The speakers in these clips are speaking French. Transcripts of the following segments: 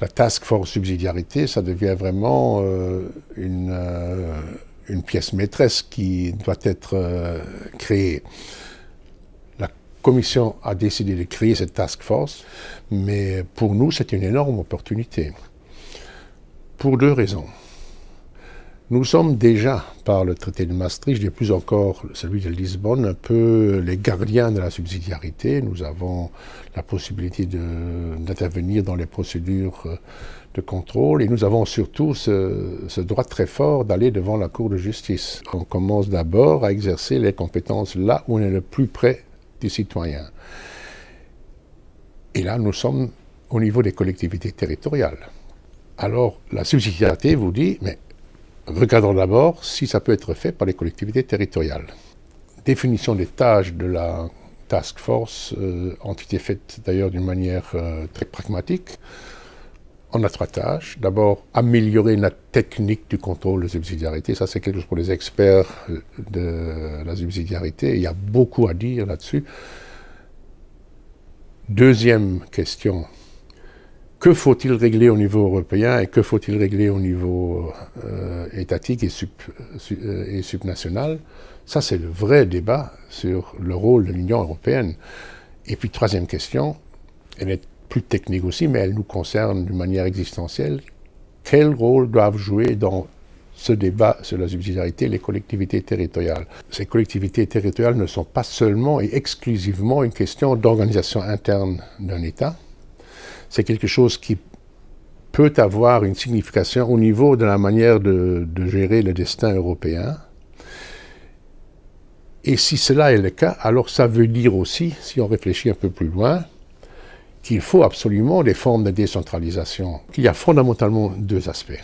la task force subsidiarité, ça devient vraiment une pièce maîtresse qui doit être créée. La Commission a décidé de créer cette task force, mais pour nous, c'est une énorme opportunité. Pour deux raisons. Nous sommes déjà, par le traité de Maastricht, et plus encore celui de Lisbonne, un peu les gardiens de la subsidiarité. Nous avons la possibilité d'intervenir dans les procédures de contrôle et nous avons surtout ce droit très fort d'aller devant la Cour de justice. On commence d'abord à exercer les compétences là où on est le plus près des citoyens. Et là, nous sommes au niveau des collectivités territoriales. Alors, la subsidiarité vous dit, mais regardons d'abord si ça peut être fait par les collectivités territoriales. Définition des tâches de la task force ont été faites d'ailleurs d'une manière très pragmatique. On a trois tâches. D'abord, améliorer la technique du contrôle de subsidiarité. Ça, c'est quelque chose pour les experts de la subsidiarité. Il y a beaucoup à dire là-dessus. Deuxième question. Que faut-il régler au niveau européen et que faut-il régler au niveau étatique et subnational? Ça, c'est le vrai débat sur le rôle de l'Union européenne. Et puis, troisième question, elle est plus technique aussi, mais elle nous concerne d'une manière existentielle. Quel rôle doivent jouer dans ce débat sur la subsidiarité les collectivités territoriales? Ces collectivités territoriales ne sont pas seulement et exclusivement une question d'organisation interne d'un État. C'est quelque chose qui peut avoir une signification au niveau de la manière de gérer le destin européen. Et si cela est le cas, alors ça veut dire aussi, si on réfléchit un peu plus loin, qu'il faut absolument des formes de décentralisation. Il y a fondamentalement deux aspects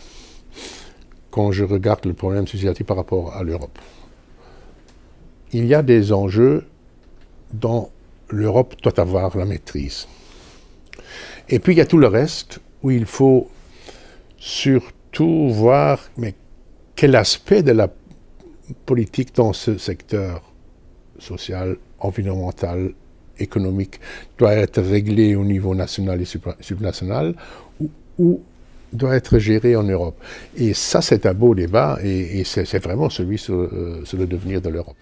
quand je regarde le problème subsidiarité par rapport à l'Europe. Il y a des enjeux dont l'Europe doit avoir la maîtrise. Et puis il y a tout le reste où il faut surtout voir mais quel aspect de la politique dans ce secteur social, environnemental, économique doit être réglé au niveau national et subnational ou doit être géré en Europe. Et ça, c'est un beau débat et c'est vraiment celui sur le devenir de l'Europe.